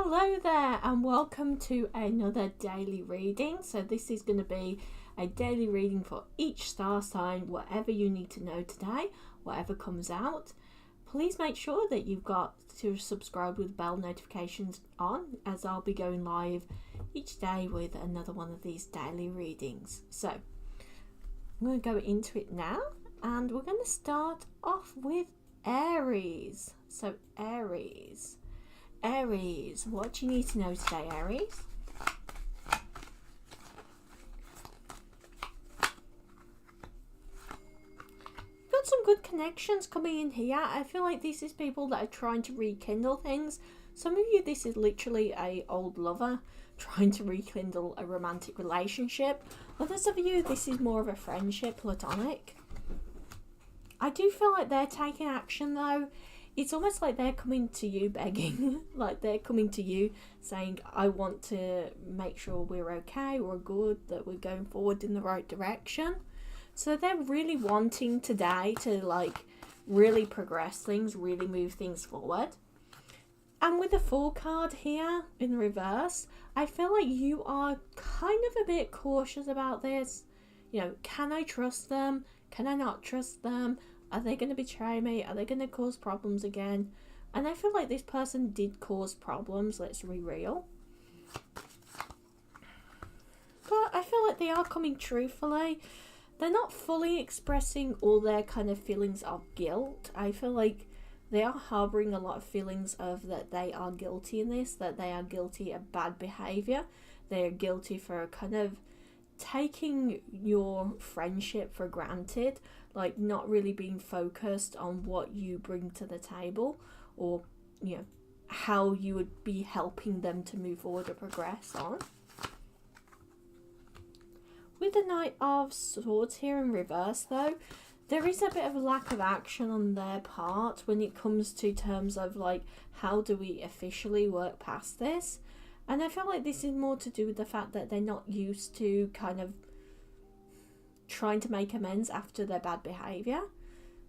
Hello there and welcome to another daily reading. So this is going to be a daily reading for each star sign, whatever you need to know today, whatever comes out. Please make sure that you've got to subscribe with bell notifications on, as I'll be going live each day with another one of these daily readings. So I'm going to go into it now, and we're going to start off with Aries. So Aries, what do you need to know today, Aries? Got some good connections coming in here. I feel like this is people that are trying to rekindle things. Some of you, this is literally a old lover trying to rekindle a romantic relationship. Others of you, this is more of a friendship, platonic. I do feel like they're taking action though. It's almost like they're coming to you begging, like they're coming to you saying, I want to make sure we're okay, we're good, that we're going forward in the right direction. So they're really wanting today to like really progress things, really move things forward. And with the Fool card here in reverse, I feel like you are kind of a bit cautious about this. You know, can I trust them? Can I not trust them? Are they going to betray me? Are they going to cause problems again? And I feel like this person did cause problems, let's be real. But I feel like they are coming truthfully. They're not fully expressing all their kind of feelings of guilt. I feel like they are harboring a lot of feelings of that they are guilty in this, that they are guilty of bad behavior. They are guilty for kind of taking your friendship for granted, like not really being focused on what you bring to the table, or you know, how you would be helping them to move forward or progress on. With the Knight of Swords here in reverse though, there is a bit of a lack of action on their part when it comes to terms of like, how do we officially work past this? And I feel like this is more to do with the fact that they're not used to kind of trying to make amends after their bad behaviour.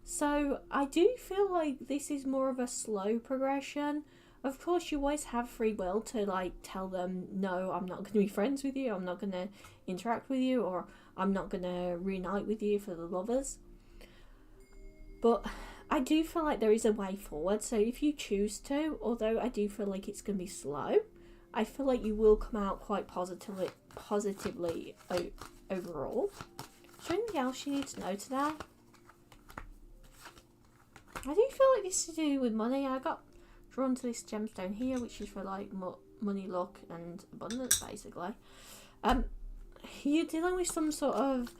So I do feel like this is more of a slow progression. Of course, you always have free will to like tell them, no, I'm not going to be friends with you, I'm not going to interact with you, or I'm not going to reunite with you for the lovers. But I do feel like there is a way forward. So if you choose to, although I do feel like it's going to be slow, I feel like you will come out quite positively overall. Is there anything else you need to know today? I do feel like this is to do with money. I got drawn to this gemstone here, which is for like money, luck and abundance basically. You're dealing with some sort of,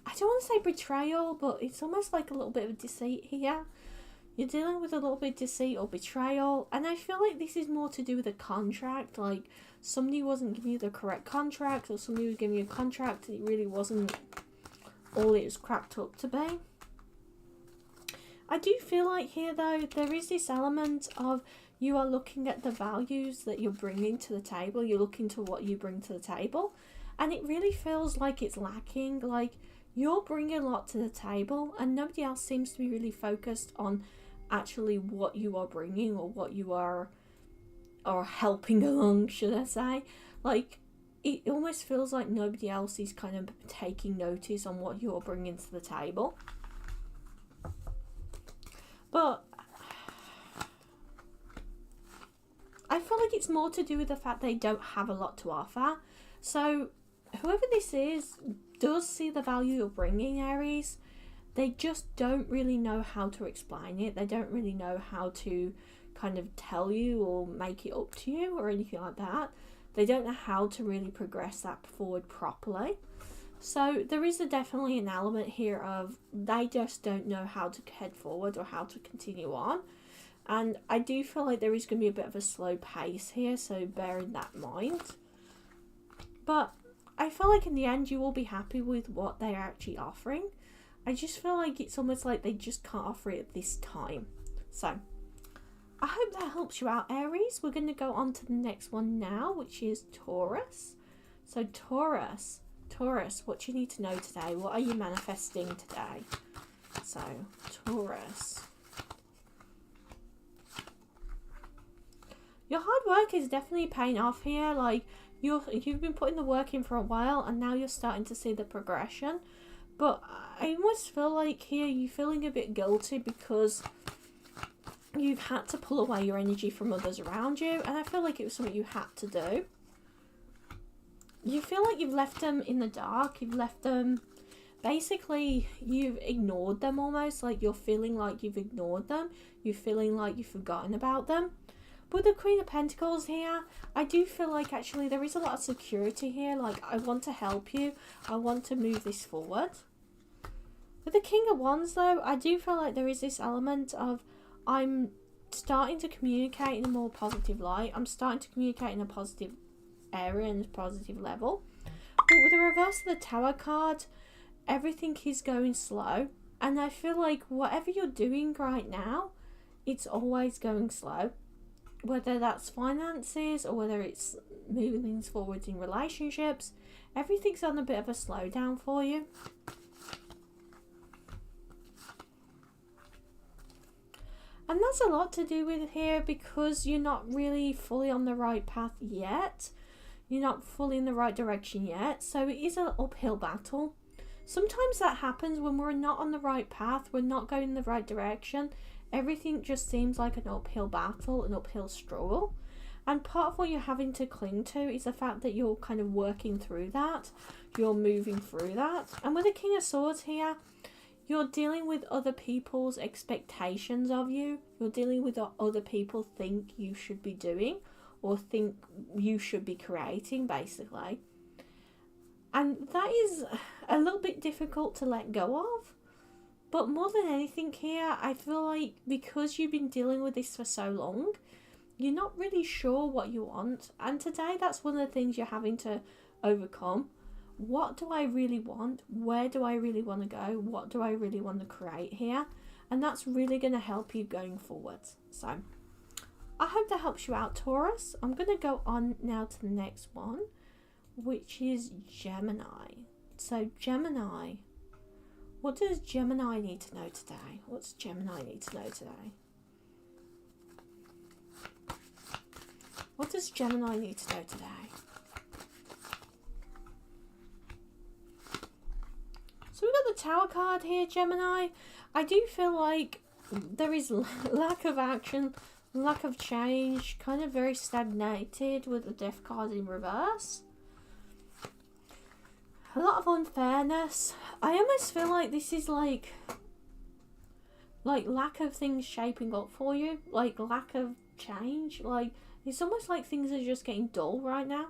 I don't want to say betrayal, but it's almost like a little bit of deceit here. You're dealing with a little bit of deceit or betrayal, and I feel like this is more to do with a contract, like somebody wasn't giving you the correct contract, or somebody was giving you a contract that it really wasn't all it was cracked up to be. I do feel like here though, there is this element of you are looking at the values that you're bringing to the table, you're looking to what you bring to the table, and it really feels like it's lacking. Like you're bringing a lot to the table and nobody else seems to be really focused on actually what you are bringing, or what you are helping along, should I say. Like it almost feels like nobody else is kind of taking notice on what you're bringing to the table. But I feel like it's more to do with the fact they don't have a lot to offer. So whoever this is does see the value you're bringing, Aries. They just don't really know how to explain it. They don't really know how to kind of tell you or make it up to you or anything like that. They don't know how to really progress that forward properly. So there is definitely an element here of they just don't know how to head forward or how to continue on. And I do feel like there is going to be a bit of a slow pace here, so bear in that mind. But I feel like in the end you will be happy with what they are actually offering. I just feel like it's almost like they just can't offer it at this time. So I hope that helps you out, Aries. We're going to go on to the next one now, which is Taurus. So Taurus, what do you need to know today? What are you manifesting today? So Taurus. Your hard work is definitely paying off here. Like, you've been putting the work in for a while, and now you're starting to see the progression. But I almost feel like here you're feeling a bit guilty because you've had to pull away your energy from others around you, and I feel like it was something you had to do. You feel like you've left them in the dark. You've left them, basically, you've ignored them almost. Like, you're feeling like you've ignored them. You're feeling like you've forgotten about them. With the Queen of Pentacles here, I do feel like actually there is a lot of security here. Like, I want to help you. I want to move this forward. With the King of Wands, though, I do feel like there is this element of I'm starting to communicate in a more positive light. I'm starting to communicate in a positive area and a positive level. But with the reverse of the Tower card, everything is going slow. And I feel like whatever you're doing right now, it's always going slow. Whether that's finances or whether it's moving things forward in relationships, everything's on a bit of a slowdown for you. And that's a lot to do with here because you're not really fully on the right path yet. You're not fully in the right direction yet. So it is an uphill battle. Sometimes that happens when we're not on the right path. We're not going in the right direction. Everything just seems like an uphill battle, an uphill struggle. And part of what you're having to cling to is the fact that you're kind of working through that. You're moving through that. And with the King of Swords here, you're dealing with other people's expectations of you. You're dealing with what other people think you should be doing or think you should be creating, basically. And that is a little bit difficult to let go of. But more than anything here, I feel like because you've been dealing with this for so long, you're not really sure what you want. And today, that's one of the things you're having to overcome. What do I really want? Where do I really want to go? What do I really want to create here? And that's really going to help you going forward. So, I hope that helps you out, Taurus. I'm going to go on now to the next one, which is Gemini. So, Gemini. What does Gemini need to know today? What's Gemini need to know today? What does Gemini need to know today? So we've got the Tower card here, Gemini. I do feel like there is lack of action, lack of change, kind of very stagnated with the Death card in reverse. A lot of unfairness. I almost feel like this is like lack of things shaping up for you. Like lack of change. Like it's almost like things are just getting dull right now.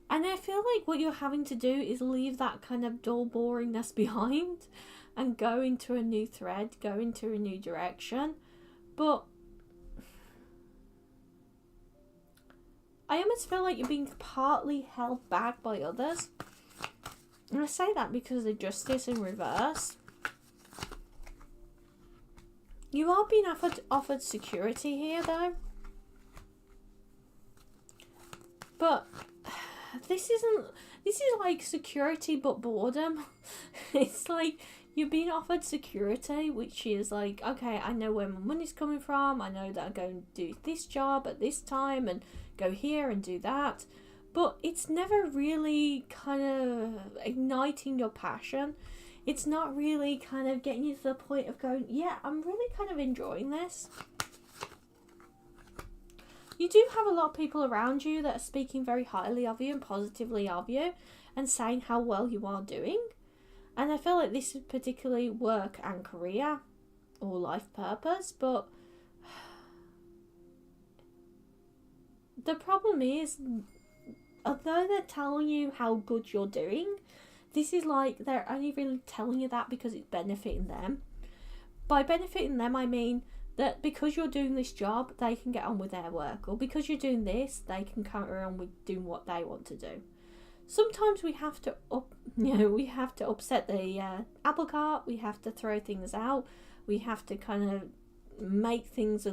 And I feel like what you're having to do is leave that kind of dull boringness behind and go into a new thread, go into a new direction. But I almost feel like you're being partly held back by others. And I say that because of the Justice in reverse. You are being offered security here, though. But this is like security but boredom. It's like you're being offered security, which is like, okay, I know where my money's coming from. I know that I'm going to do this job at this time and go here and do that. But it's never really kind of igniting your passion. It's not really kind of getting you to the point of going, yeah, I'm really kind of enjoying this. You do have a lot of people around you that are speaking very highly of you and positively of you and saying how well you are doing. And I feel like this is particularly work and career or life purpose. But the problem is, although they're telling you how good you're doing, this is like they're only really telling you that because it's benefiting them. By benefiting them, I mean that because you're doing this job, they can get on with their work. Or because you're doing this, they can carry on with doing what they want to do. Sometimes we have to upset the apple cart. We have to throw things out. We have to kind of make things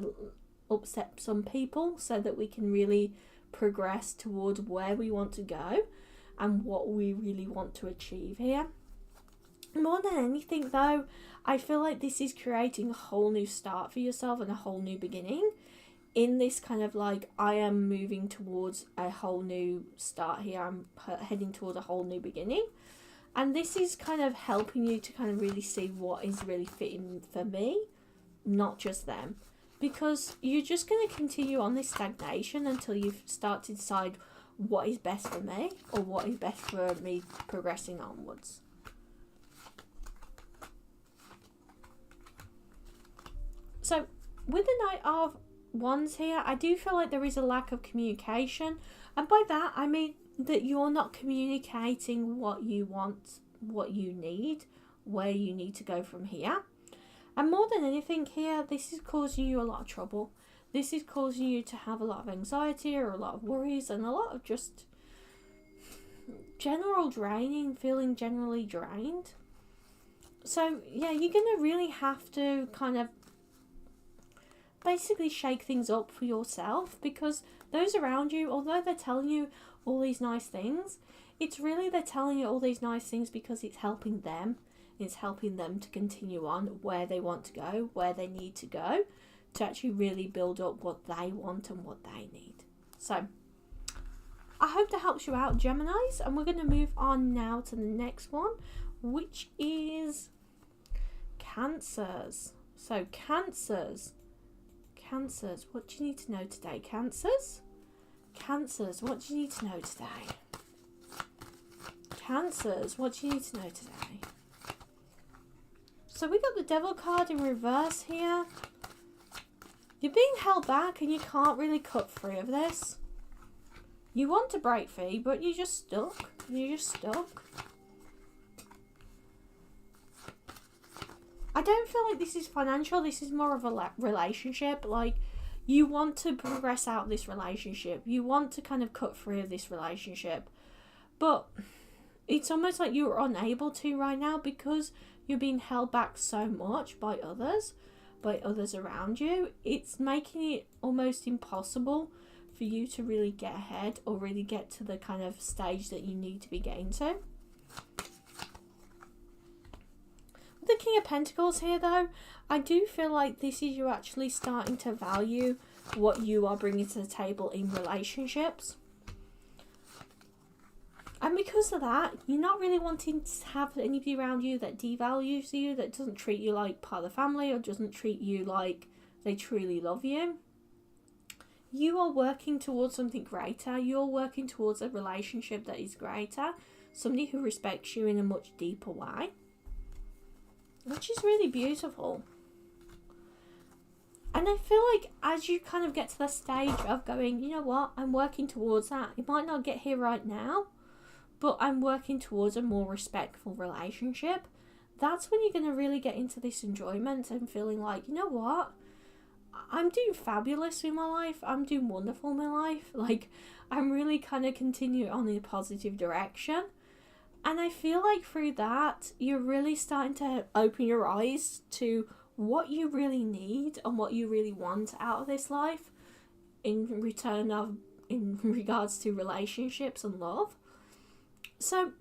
upset some people so that we can really progress towards where we want to go and what we really want to achieve here. More than anything, though, I feel like this is creating a whole new start for yourself and a whole new beginning. in this kind of like, I am moving towards a whole new start here. I'm heading towards a whole new beginning. And this is kind of helping you to kind of really see what is really fitting for me, not just them. Because you're just going to continue on this stagnation until you start to decide what is best for me or what is best for me progressing onwards. So with the Knight of Wands here, I do feel like there is a lack of communication. And by that, I mean that you're not communicating what you want, what you need, where you need to go from here. And more than anything here, this is causing you a lot of trouble. This is causing you to have a lot of anxiety or a lot of worries and a lot of just general draining, feeling generally drained. So yeah, you're going to really have to kind of basically shake things up for yourself, because those around you, although they're telling you all these nice things, it's really they're telling you all these nice things because it's helping them. It's helping them to continue on where they want to go, where they need to go, to actually really build up what they want and what they need. So I hope that helps you out, Geminis, and we're going to move on now to the next one, which is Cancers. So Cancers, what do you need to know today, Cancers? Cancers, what do you need to know today? Cancers, what do you need to know today? So we got the Devil card in reverse here. You're being held back and you can't really cut free of this. You want to break free, but you're just stuck. You're just stuck. I don't feel like this is financial. This is more of a relationship. Like, you want to progress out of this relationship. You want to kind of cut free of this relationship. But it's almost like you're unable to right now because you're being held back so much by others around you. It's making it almost impossible for you to really get ahead or really get to the kind of stage that you need to be getting to. The King of Pentacles here, though, I do feel like this is you actually starting to value what you are bringing to the table in relationships. And because of that, you're not really wanting to have anybody around you that devalues you, that doesn't treat you like part of the family or doesn't treat you like they truly love you. You are working towards something greater. You're working towards a relationship that is greater. Somebody who respects you in a much deeper way. Which is really beautiful. And I feel like as you kind of get to the stage of going, you know what, I'm working towards that. It might not get here right now, but I'm working towards a more respectful relationship. That's when you're going to really get into this enjoyment and feeling like, you know what, I'm doing fabulous in my life. I'm doing wonderful in my life. Like, I'm really kind of continuing on in a positive direction. And I feel like through that, you're really starting to open your eyes to what you really need and what you really want out of this life in regards to relationships and love. So,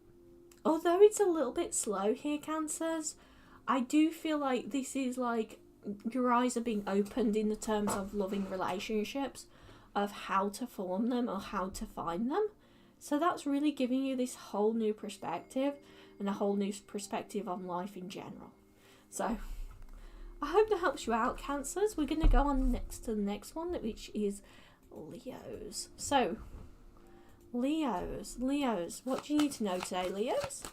although it's a little bit slow here, Cancers, I do feel like this is like your eyes are being opened in the terms of loving relationships, of how to form them or how to find them. So that's really giving you this whole new perspective and a whole new perspective on life in general. So I hope that helps you out, Cancers. We're going to go on next to the next one, which is Leos. So Leos, what do you need to know today, Leos?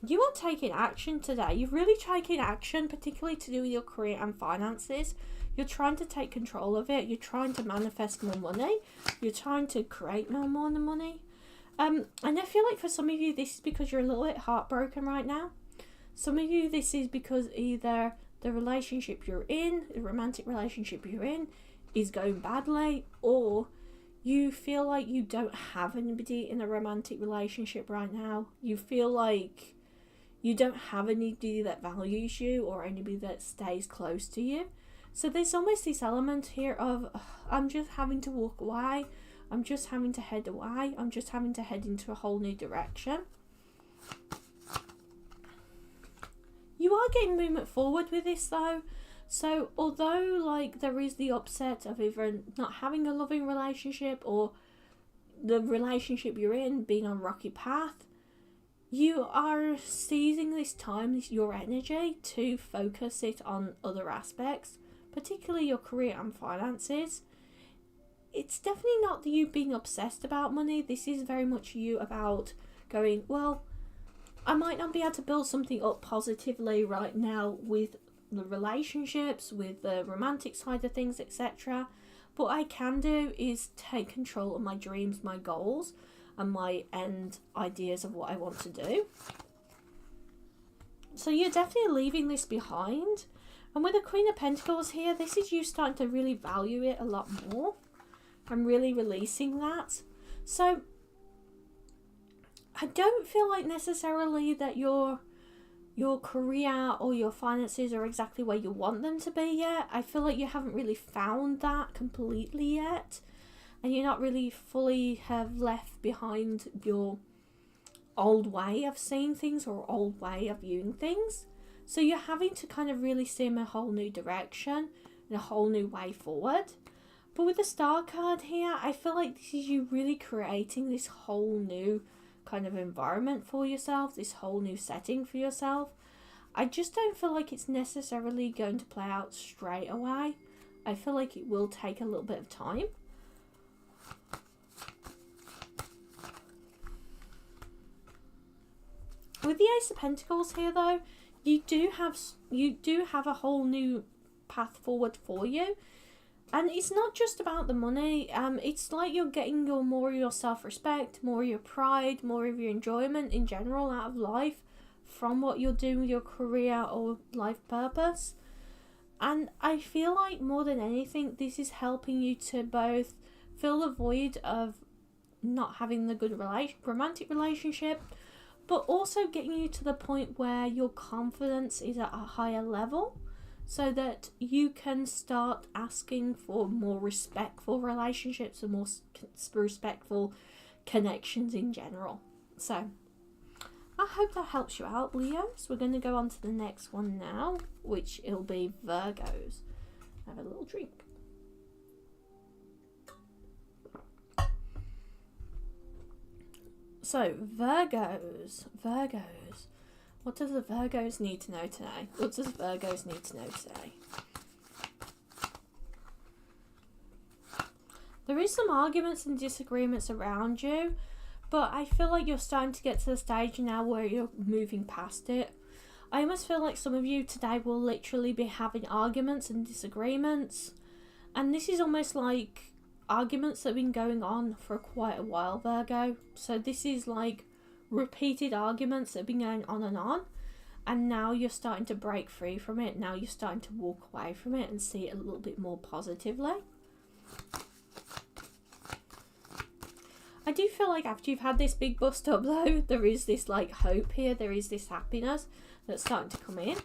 You are taking action today. You've really taken action, particularly to do with your career and finances. You're trying to take control of it. You're trying to manifest more money. You're trying to create more money. And I feel like for some of you, this is because you're a little bit heartbroken right now. Some of you, this is because either the relationship you're in, the romantic relationship you're in, is going badly, or you feel like you don't have anybody in a romantic relationship right now. You feel like you don't have anybody that values you or anybody that stays close to you. So there's almost this element here of, I'm just having to walk away. I'm just having to head away. I'm just having to head into a whole new direction. You You are getting movement forward with this though. So although like there is the upset of either not having a loving relationship or the relationship you're in being on a rocky path, you are seizing this time, your energy, to focus it on other aspects, particularly your career and finances. It's definitely not you being obsessed about money. This is very much you about going, well, I might not be able to build something up positively right now with the relationships, with the romantic side of things, etc. But what I can do is take control of my dreams, my goals, and my end ideas of what I want to do. So you're definitely leaving this behind. And with the Queen of Pentacles here, this is you starting to really value it a lot more. I'm really releasing that. So I don't feel like necessarily that your career or your finances are exactly where you want them to be yet. I feel like you haven't really found that completely yet. And you're not really fully have left behind your old way of seeing things or old way of viewing things. So you're having to kind of really see in a whole new direction and a whole new way forward. But with the Star card here, I feel like this is you really creating this whole new kind of environment for yourself, this whole new setting for yourself. I just don't feel like it's necessarily going to play out straight away. I feel like it will take a little bit of time. With the Ace of Pentacles here though, you do have a whole new path forward for you. And it's not just about the money. It's like you're getting more of your self-respect, more of your pride, more of your enjoyment in general out of life from what you're doing with your career or life purpose. And I feel like more than anything, this is helping you to both fill the void of not having the good romantic relationship, but also getting you to the point where your confidence is at a higher level, so that you can start asking for more respectful relationships and more respectful connections in general. So I hope that helps you out, Leos. We're going to go on to the next one now, which it'll be Virgos. Have a little drink. So Virgos. What does the Virgos need to know today? What does Virgos need to know today? There is some arguments and disagreements around you, but I feel like you're starting to get to the stage now where you're moving past it. I almost feel like some of you today will literally be having arguments and disagreements. And this is almost like arguments that have been going on for quite a while, Virgo. So this is like repeated arguments that have been going on, and now you're starting to break free from it. Now you're starting to walk away from it and see it a little bit more positively. I do feel like after you've had this big bust up though, there is this like hope here, there is this happiness that's starting to come in.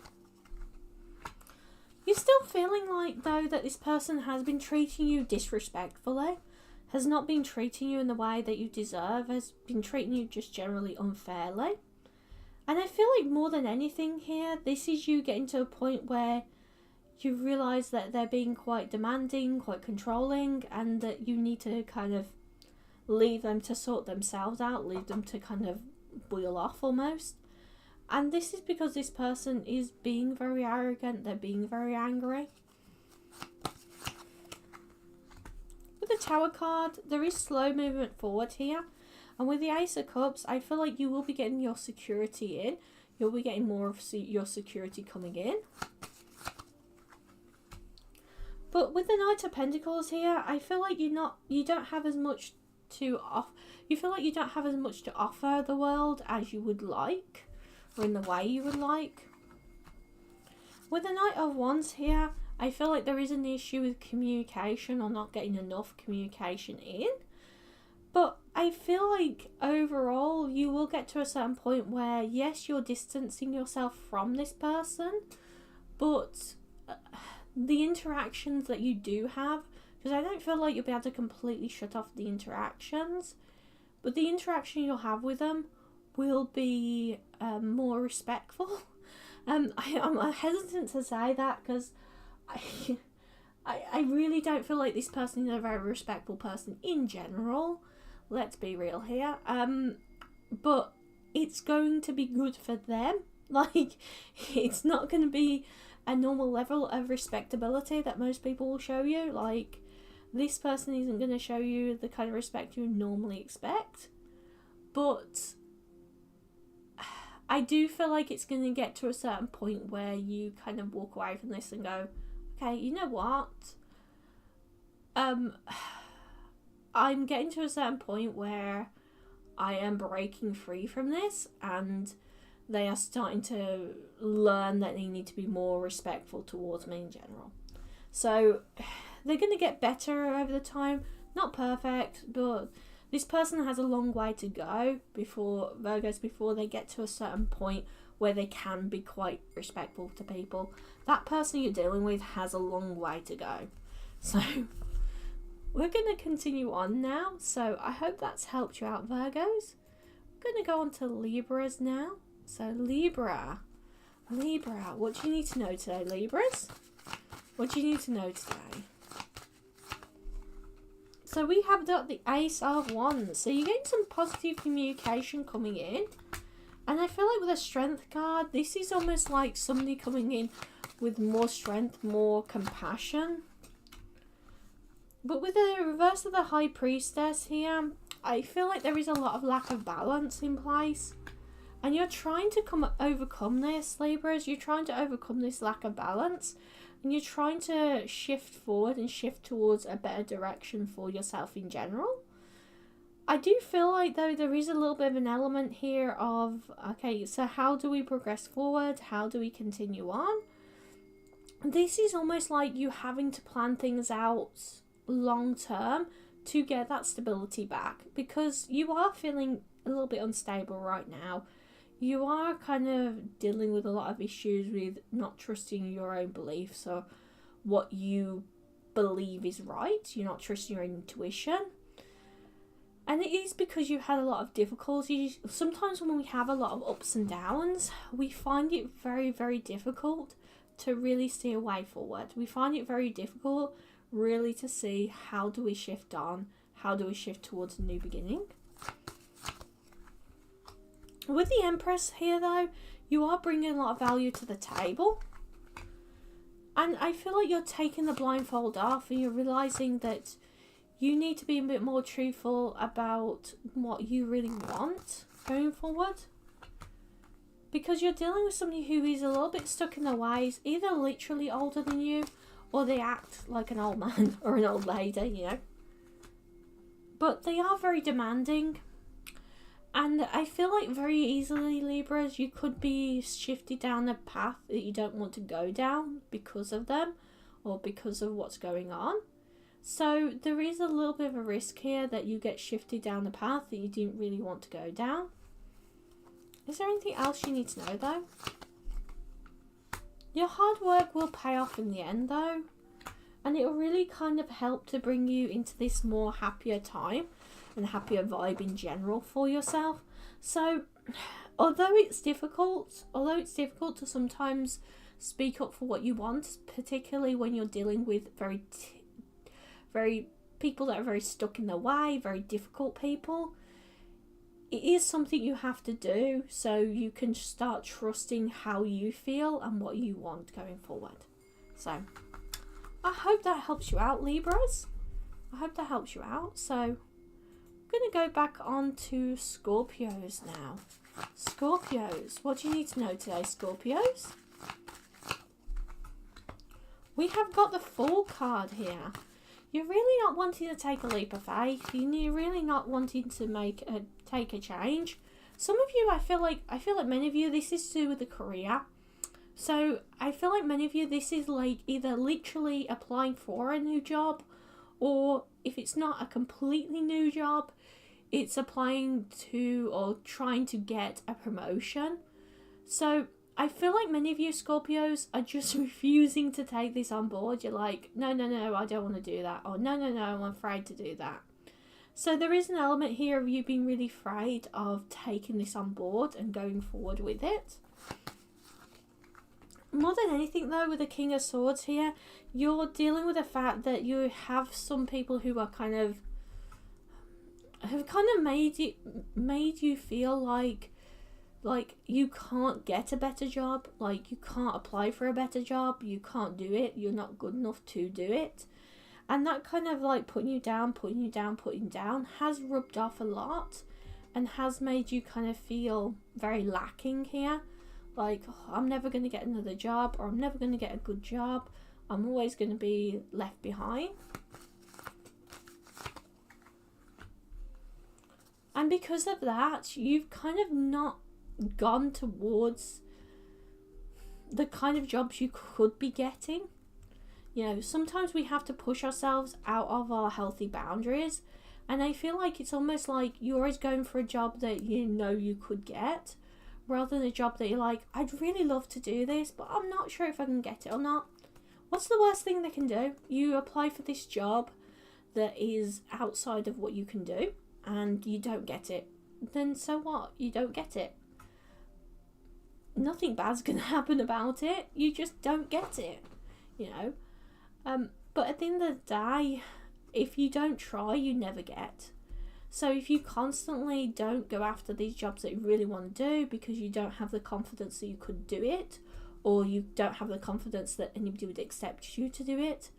You're still feeling like though that this person has been treating you disrespectfully, has not been treating you in the way that you deserve, has been treating you just generally unfairly. And I feel like more than anything here, this is you getting to a point where you realise that they're being quite demanding, quite controlling, and that you need to kind of leave them to sort themselves out, leave them to kind of boil off almost. And this is because this person is being very arrogant, they're being very angry. With the Tower card, there is slow movement forward here. And with the Ace of Cups, I feel like you will be getting your security in. You'll be getting more of your security coming in. But with the Knight of Pentacles here, I feel like you don't have as much to offer. You feel like you don't have as much to offer the world as you would like, or in the way you would like. With the Knight of Wands here, I feel like there is an issue with communication or not getting enough communication in. But I feel like overall you will get to a certain point where yes, you're distancing yourself from this person, but the interactions that you do have, because I don't feel like you'll be able to completely shut off the interactions, but the interaction you'll have with them will be more respectful I'm hesitant to say that because I really don't feel like this person is a very respectful person in general. Let's be real here. But it's going to be good for them. Like, it's not going to be a normal level of respectability that most people will show you. Like, this person isn't going to show you the kind of respect you normally expect. But I do feel like it's going to get to a certain point where you kind of walk away from this and go, okay, you know what? I'm getting to a certain point where I am breaking free from this, and they are starting to learn that they need to be more respectful towards me in general. So they're going to get better over the time. Not perfect, but this person has a long way to go before they get to a certain point where they can be quite respectful to people. That person you're dealing with has a long way to go. So we're going to continue on now. So I hope that's helped you out, Virgos. We're going to go on to Libras now. So Libra, what do you need to know today, Libras? What do you need to know today? So we have got the Ace of Wands. So you're getting some positive communication coming in. And I feel like with a Strength card, this is almost like somebody coming in with more strength, more compassion. But with the reverse of the High Priestess here, I feel like there is a lot of lack of balance in place. And you're trying to overcome this, Libras. You're trying to overcome this lack of balance. And you're trying to shift forward and shift towards a better direction for yourself in general. I do feel like, though, there is a little bit of an element here of, okay, so how do we progress forward? How do we continue on? This is almost like you having to plan things out long term to get that stability back, because you are feeling a little bit unstable right now. You are kind of dealing with a lot of issues with not trusting your own beliefs or what you believe is right. You're not trusting your intuition. And it is because you had a lot of difficulties. Sometimes when we have a lot of ups and downs, we find it very, very difficult to really see a way forward. We find it very difficult really to see how do we shift on, how do we shift towards a new beginning. With the Empress here, though, you are bringing a lot of value to the table. And I feel like you're taking the blindfold off and you're realising that you need to be a bit more truthful about what you really want going forward. Because you're dealing with somebody who is a little bit stuck in their ways, either literally older than you, or they act like an old man or an old lady, you know. But they are very demanding. And I feel like very easily, Libras, you could be shifted down a path that you don't want to go down because of them or because of what's going on. So there is a little bit of a risk here that you get shifted down the path that you didn't really want to go down. Is there anything else you need to know, though? Your hard work will pay off in the end, though. And it will really kind of help to bring you into this more happier time and happier vibe in general for yourself. So although it's difficult to sometimes speak up for what you want, particularly when you're dealing with very people that are very stuck in their way, very difficult people, it is something you have to do so you can start trusting how you feel and what you want going forward. So I hope that helps you out, Libras. I hope that helps you out. So I'm going to go back on to Scorpios now. Scorpios, what do you need to know today, Scorpios? We have got the Fool card here. You're really not wanting to take a leap of faith. You're really not wanting to take a change. Some of you, I feel like many of you, this is to do with the career. So I feel like many of you, this is like either literally applying for a new job, or if it's not a completely new job, it's applying to or trying to get a promotion. So I feel like many of you Scorpios are just refusing to take this on board. You're like, no, I don't want to do that. Or no, I'm afraid to do that. So there is an element here of you being really afraid of taking this on board and going forward with it. more than anything though, with the King of Swords here, you're dealing with the fact that you have some people who are have made you feel like you can't get a better job, like you can't apply for a better job, you can't do it, you're not good enough to do it. And that kind of like putting you down has rubbed off a lot and has made you kind of feel very lacking here. Like, oh, I'm never going to get another job, or I'm never going to get a good job. I'm always going to be left behind. And because of that, you've kind of not gone towards the kind of jobs you could be getting. You know, sometimes we have to push ourselves out of our healthy boundaries, and I feel like it's almost like you're always going for a job that you know you could get, rather than a job that you're like, I'd really love to do this, but I'm not sure if I can get it or not. What's the worst thing they can do? You apply for this job that is outside of what you can do, and you don't get it. Then so what? You don't get it. Nothing bad's going to happen about it. You just don't get it, you know. But at the end of the day, if you don't try, you never get. So if you constantly don't go after these jobs that you really want to do because you don't have the confidence that you could do it, or you don't have the confidence that anybody would accept you to do it,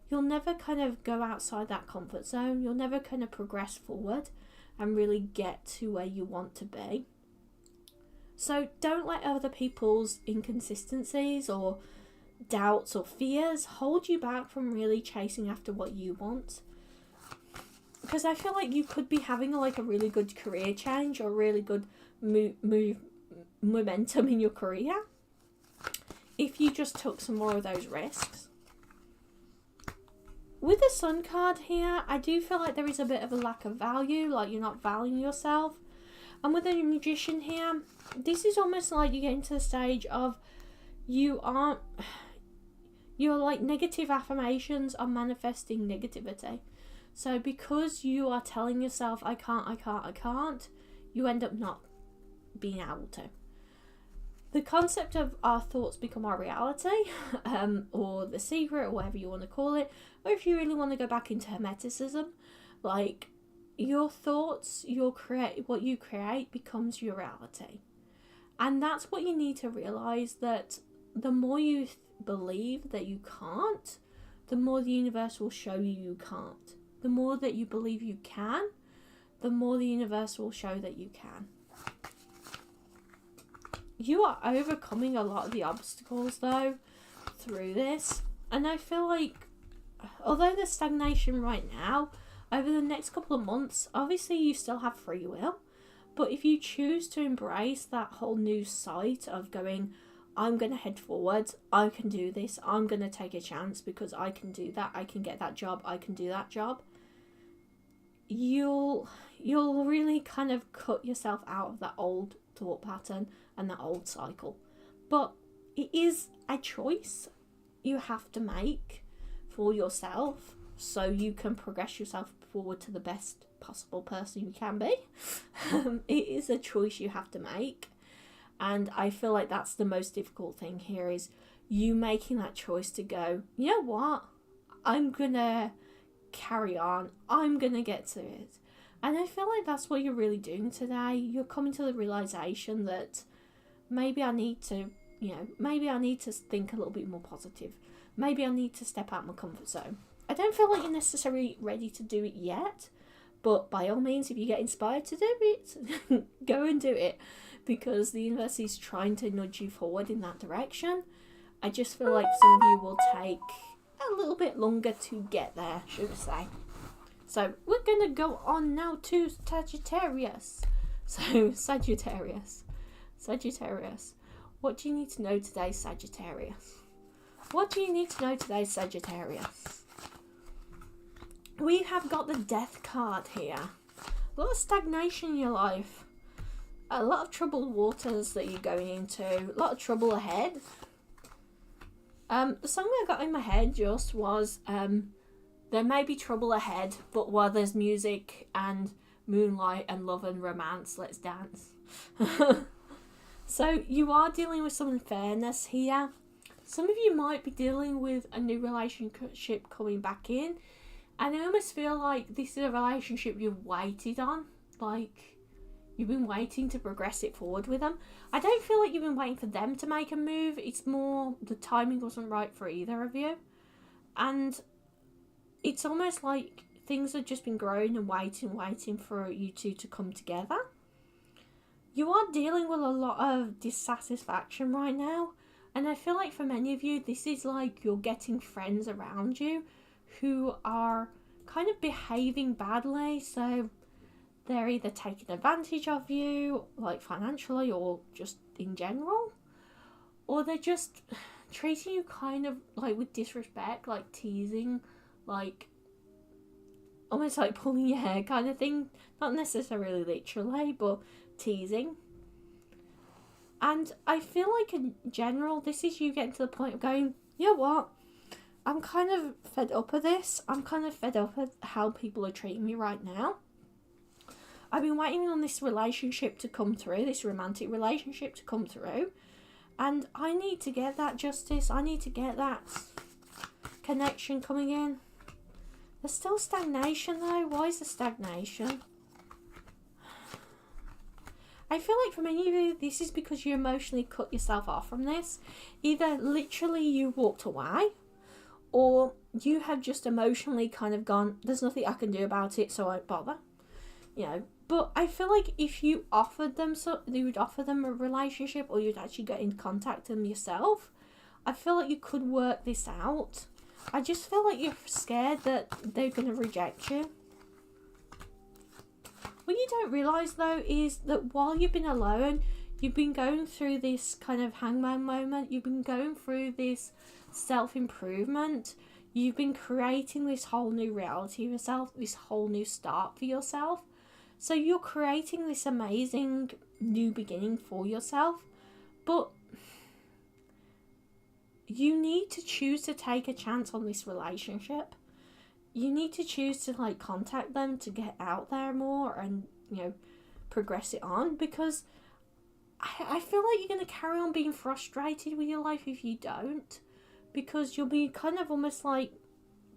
you'll never kind of go outside that comfort zone. You'll never kind of progress forward and really get to where you want to be. So don't let other people's inconsistencies or doubts or fears hold you back from really chasing after what you want. Because I feel like you could be having like a really good career change or really good momentum in your career if you just took some more of those risks. With the Sun card here, I do feel like there is a bit of a lack of value, like you're not valuing yourself. And with the Magician here, this is almost like you're getting to the stage of your like negative affirmations are manifesting negativity. So because you are telling yourself, I can't, you end up not being able to. The concept of our thoughts become our reality, or the secret, or whatever you want to call it, or if you really want to go back into Hermeticism, like your thoughts, what you create becomes your reality. And that's what you need to realize, that the more you believe that you can't, the more the universe will show you can't. The more that you believe you can, the more the universe will show that you can. You are overcoming a lot of the obstacles though through this, and I feel like although there's stagnation right now, over the next couple of months, obviously you still have free will, but if you choose to embrace that whole new sight of going, I'm going to head forwards, I can do this, I'm going to take a chance because I can do that, I can get that job, I can do that job, you'll really kind of cut yourself out of that old thought pattern and that old cycle. But it is a choice you have to make for yourself so you can progress yourself forward to the best possible person you can be. It is a choice you have to make, and I feel like that's the most difficult thing here, is you making that choice to go, you know what, I'm gonna carry on, I'm gonna get to it. And I feel like that's what you're really doing today. You're coming to the realization that maybe I need to think a little bit more positive. Maybe I need to step out my comfort zone. I don't feel like you're necessarily ready to do it yet, but by all means, if you get inspired to do it, go and do it, because the universe is trying to nudge you forward in that direction. I just feel like some of you will take a little bit longer to get there, should I say. So we're going to go on now to Sagittarius. So Sagittarius. What do you need to know today, Sagittarius? What do you need to know today, Sagittarius? We have got the Death card here. A lot of stagnation in your life. A lot of troubled waters that you're going into. A lot of trouble ahead. The song I got in my head just was... there may be trouble ahead, but while there's music and moonlight and love and romance, let's dance. So you are dealing with some unfairness here. some of you might be dealing with a new relationship coming back in, and I almost feel like this is a relationship you've waited on, like you've been waiting to progress it forward with them. I don't feel like you've been waiting for them to make a move. It's more the timing wasn't right for either of you, and it's almost like things have just been growing and waiting for you two to come together. You are dealing with a lot of dissatisfaction right now, and I feel like for many of you, this is like you're getting friends around you who are kind of behaving badly. So they're either taking advantage of you, like financially or just in general, or they're just treating you kind of like with disrespect, like teasing, like almost like pulling your hair kind of thing. Not necessarily literally, but teasing. And I feel like in general, this is you getting to the point of going, you know what? I'm kind of fed up of this. I'm kind of fed up of how people are treating me right now. I've been waiting on this relationship to come through, this romantic relationship to come through. And I need to get that justice. I need to get that connection coming in. There's still stagnation though. Why is there stagnation? I feel like for many of you, this is because you emotionally cut yourself off from this. Either literally you walked away, or you have just emotionally kind of gone, there's nothing I can do about it, so I won't bother. You know, but I feel like if you offered them, you would offer them a relationship, or you'd actually get in contact with them yourself, I feel like you could work this out. I just feel like you're scared that they're going to reject you. What you don't realise though is that while you've been alone, you've been going through this kind of hangman moment, you've been going through this self-improvement, you've been creating this whole new reality of yourself, this whole new start for yourself. So you're creating this amazing new beginning for yourself, but you need to choose to take a chance on this relationship. You need to choose to like contact them to get out there more and, you know, progress it on, because I feel like you're going to carry on being frustrated with your life if you don't, because you'll be kind of almost like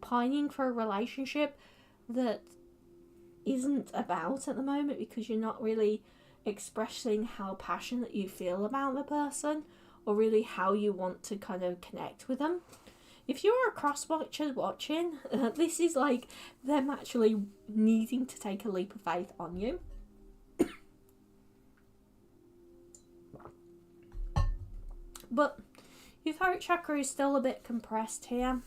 pining for a relationship that isn't about at the moment, because you're not really expressing how passionate you feel about the person or really how you want to kind of connect with them. If you're a cross-watcher watching, this is like them actually needing to take a leap of faith on you. But your throat chakra is still a bit compressed here.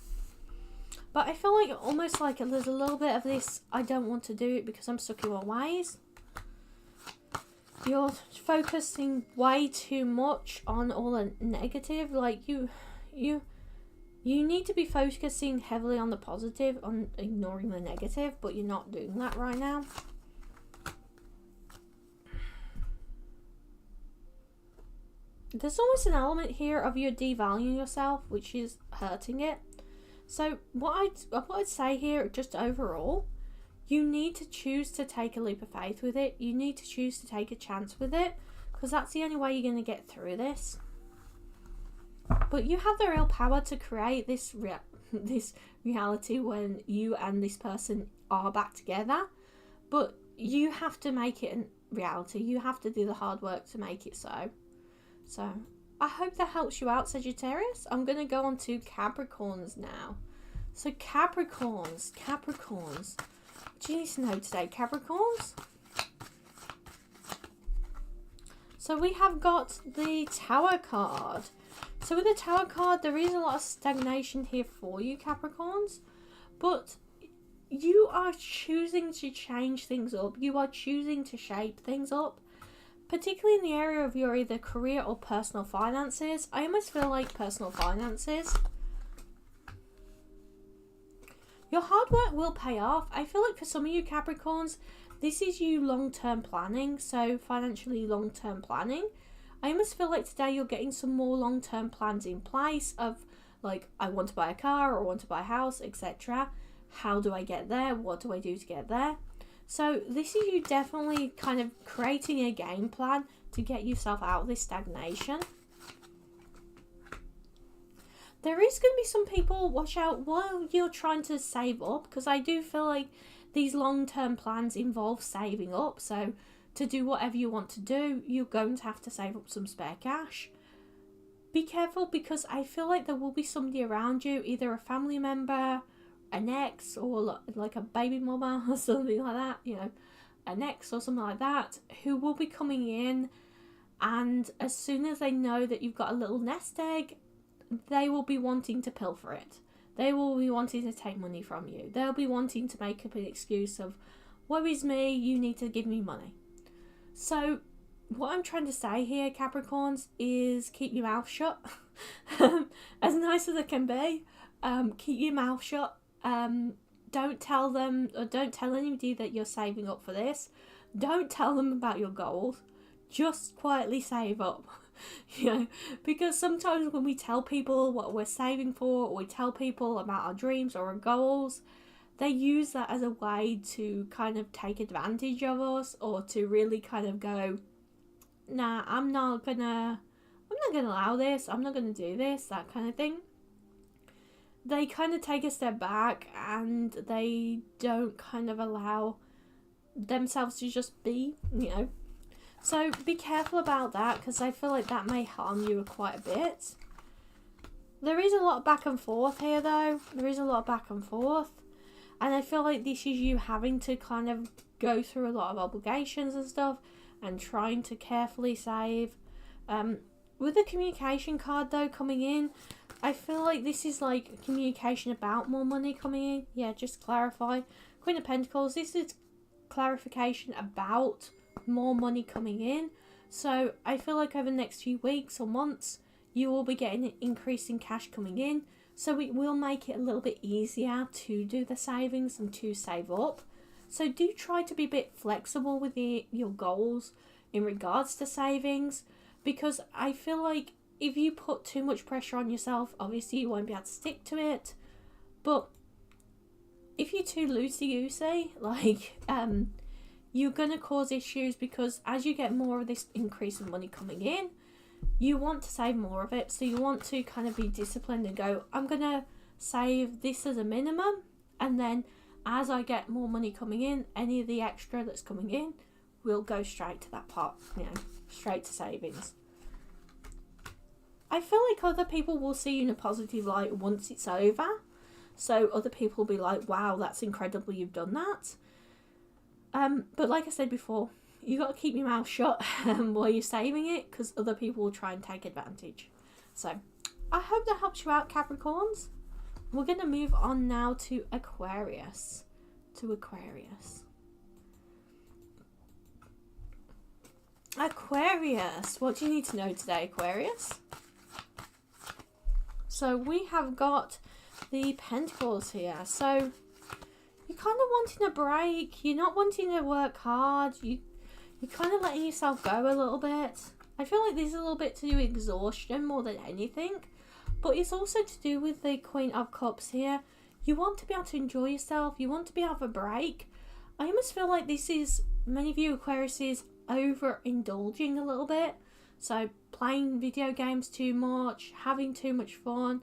But I feel like almost like there's a little bit of this, I don't want to do it because I'm stuck in my ways. You're focusing way too much on all the negative. Like you need to be focusing heavily on the positive, on ignoring the negative, but you're not doing that right now. There's almost an element here of you devaluing yourself, which is hurting it. So what I'd say here, just overall, you need to choose to take a leap of faith with it. You need to choose to take a chance with it, because that's the only way you're going to get through this. But you have the real power to create this reality when you and this person are back together. But you have to make it a reality. You have to do the hard work to make it so. So I hope that helps you out, Sagittarius. I'm going to go on to Capricorns now. So Capricorns. What do you need to know today, Capricorns? So we have got the Tower card. So with the Tower card, there is a lot of stagnation here for you, Capricorns. But you are choosing to change things up. You are choosing to shape things up. Particularly in the area of your either career or personal finances. I almost feel like personal finances. Your hard work will pay off. I feel like for some of you Capricorns, this is you long-term planning. So financially long-term planning. I almost feel like today you're getting some more long-term plans in place of like, I want to buy a car or I want to buy a house, etc. How do I get there? What do I do to get there? So this is you definitely kind of creating a game plan to get yourself out of this stagnation. there is going to be some people, watch out while you're trying to save up, because I do feel like these long-term plans involve saving up. So to do whatever you want to do, you're going to have to save up some spare cash. Be careful, because I feel like there will be somebody around you, either a family member, an ex, or like a baby mama or something like that, you know, an ex or something like that, who will be coming in, and as soon as they know that you've got a little nest egg, they will be wanting to pilfer it. They will be wanting to take money from you. They'll be wanting to make up an excuse of, woe is me, you need to give me money. So what I'm trying to say here, Capricorns, is keep your mouth shut. As nice as it can be, keep your mouth shut. Don't tell them, or don't tell anybody that you're saving up for this. Don't tell them about your goals. Just quietly save up. You know, because sometimes when we tell people what we're saving for, or we tell people about our dreams or our goals, they use that as a way to kind of take advantage of us, or to really kind of go, nah, I'm not gonna allow this, I'm not gonna do this, that kind of thing. They kind of take a step back, and they don't kind of allow themselves to just be, you know. So be careful about that, because I feel like that may harm you quite a bit. There is a lot of back and forth here, though. There is a lot of back and forth. And I feel like this is you having to kind of go through a lot of obligations and stuff, and trying to carefully save. With the communication card, though, coming in, I feel like this is like communication about more money coming in. Yeah, just clarify. Queen of Pentacles, this is clarification about more money coming in. So I feel like over the next few weeks or months, you will be getting an increase in cash coming in. So it will make it a little bit easier to do the savings and to save up. So do try to be a bit flexible with your goals in regards to savings, because I feel like if you put too much pressure on yourself, obviously you won't be able to stick to it. But if you're too loosey-goosey, like, you're going to cause issues, because as you get more of this increase in money coming in, you want to save more of it. So you want to kind of be disciplined and go, I'm going to save this as a minimum, and then as I get more money coming in, any of the extra that's coming in will go straight to that pot, you know, straight to savings. I feel like other people will see you in a positive light once it's over. So other people will be like, wow, that's incredible, you've done that. But like I said before, you got to keep your mouth shut while you're saving it, because other people will try and take advantage. So I hope that helps you out, Capricorns. We're going to move on now to Aquarius. Aquarius, what do you need to know today, Aquarius? So we have got the Pentacles here. So you're kind of wanting a break. You're not wanting to work hard. You're kind of letting yourself go a little bit. I feel like this is a little bit to do with exhaustion more than anything. But it's also to do with the Queen of Cups here. You want to be able to enjoy yourself. You want to be able to have a break. I almost feel like this is, many of you Aquariuses, overindulging a little bit. So playing video games too much, having too much fun,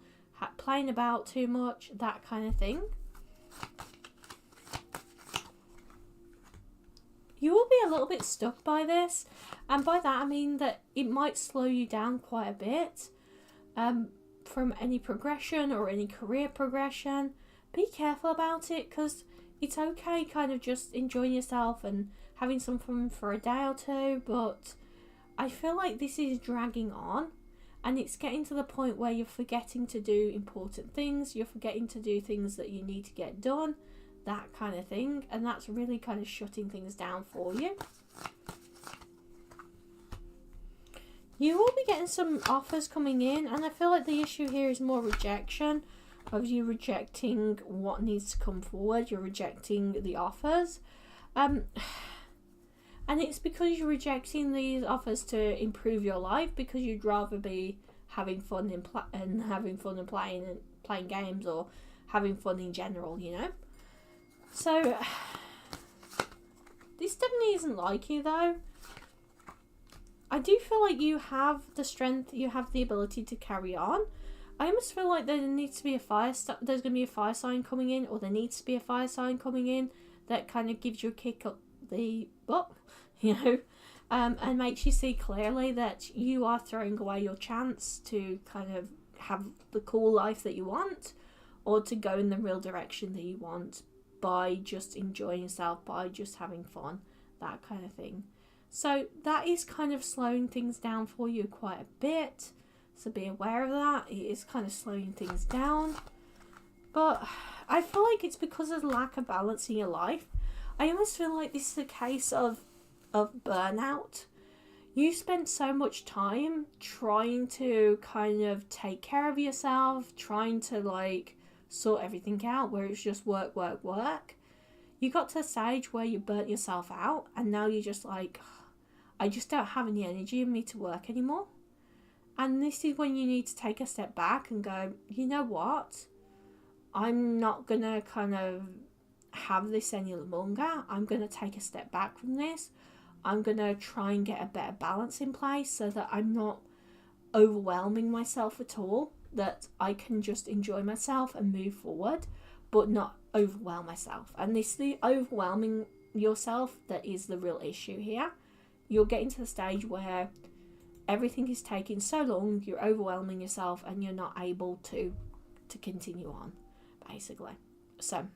playing about too much, that kind of thing. You will be a little bit stuck by this, and by that I mean that it might slow you down quite a bit from any progression or any career progression. Be careful about it, because it's okay kind of just enjoying yourself and having some fun for a day or two, but I feel like this is dragging on, and it's getting to the point where you're forgetting to do important things, you're forgetting to do things that you need to get done, that kind of thing, and that's really kind of shutting things down for you. You will be getting some offers coming in, and I feel like the issue here is more rejection, of you rejecting what needs to come forward. You're rejecting the offers, and it's because you're rejecting these offers to improve your life, because you'd rather be having fun and playing games, or having fun in general, you know. So this definitely isn't like you, though. I do feel like you have the strength, you have the ability to carry on. I almost feel like there needs to be there's going to be a fire sign coming in, or there needs to be a fire sign coming in that kind of gives you a kick up the butt, you know, and makes you see clearly that you are throwing away your chance to kind of have the cool life that you want, or to go in the real direction that you want by just enjoying yourself, by just having fun, that kind of thing. So that is kind of slowing things down for you quite a bit. So be aware of that. It is kind of slowing things down. But I feel like it's because of the lack of balance in your life. I almost feel like this is a case of burnout. You spent so much time trying to kind of take care of yourself, trying to like sort everything out, where it's just work, work, work. You got to a stage where you burnt yourself out, and now you're just like, I just don't have any energy in me to work anymore. And this is when you need to take a step back and go, you know what? I'm not going to kind of have this any longer. I'm going to take a step back from this. I'm going to try and get a better balance in place so that I'm not overwhelming myself at all, that I can just enjoy myself and move forward, but not overwhelm myself. And this is the overwhelming yourself that is the real issue here. You're getting to the stage where everything is taking so long, you're overwhelming yourself and you're not able to continue on, basically. So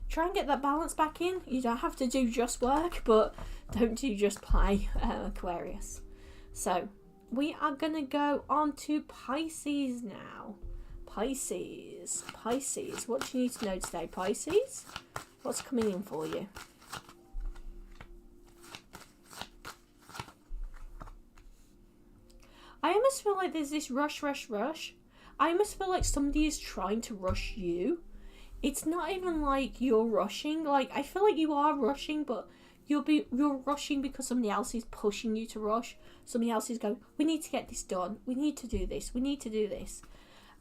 try and get that balance back in. You don't have to do just work, but don't do just play, Aquarius. So we are going to go on to Pisces now. Pisces, what do you need to know today, Pisces? What's coming in for you? I almost feel like there's this rush. I almost feel like somebody is trying to rush you. It's not even like you're rushing. Like, I feel like you are rushing, but you're rushing because somebody else is pushing you to rush. Somebody else is going, we need to get this done. We need to do this. We need to do this.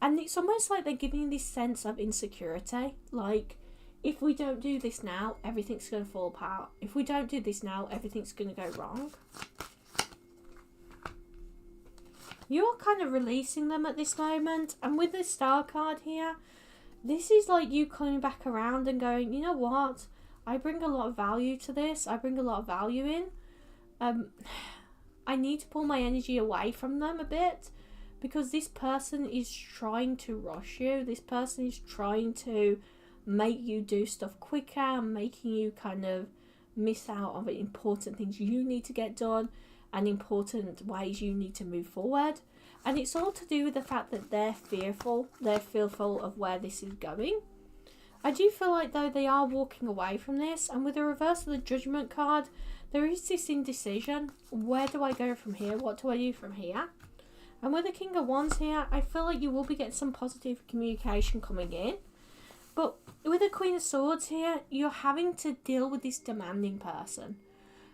And it's almost like they're giving you this sense of insecurity. Like, if we don't do this now, everything's going to fall apart. If we don't do this now, everything's going to go wrong. You're kind of releasing them at this moment. And with the Star card here, this is like you coming back around and going, you know what? I bring a lot of value to this. I bring a lot of value in. I need to pull my energy away from them a bit, because this person is trying to rush you. This person is trying to make you do stuff quicker, making you kind of miss out on important things you need to get done and important ways you need to move forward. And it's all to do with the fact that they're fearful. They're fearful of where this is going. I do feel like, though, they are walking away from this. And with the reverse of the Judgment card, there is this indecision. Where do I go from here? What do I do from here? And with the King of Wands here, I feel like you will be getting some positive communication coming in. But with the Queen of Swords here, you're having to deal with this demanding person.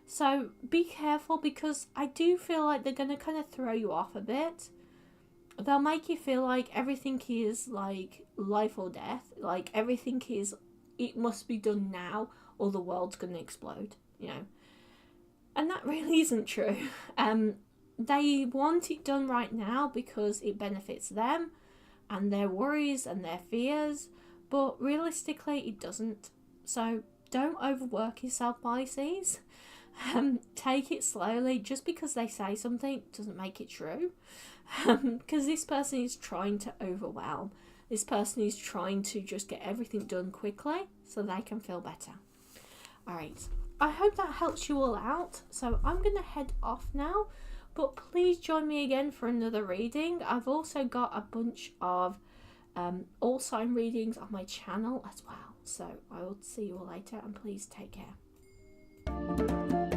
So be careful, because I do feel like they're going to kind of throw you off a bit. They'll make you feel like everything is like life or death. Like everything is, it must be done now or the world's going to explode, you know. And that really isn't true. They want it done right now because it benefits them and their worries and their fears. But realistically, it doesn't. So don't overwork yourself, Pisces. Take it slowly. Just because they say something doesn't make it true. Because this person is trying to overwhelm. This person is trying to just get everything done quickly so they can feel better. Alright, I hope that helps you all out. So I'm going to head off now. But please join me again for another reading. I've also got a bunch of all sign readings on my channel as well. So I will see you all later, and please take care.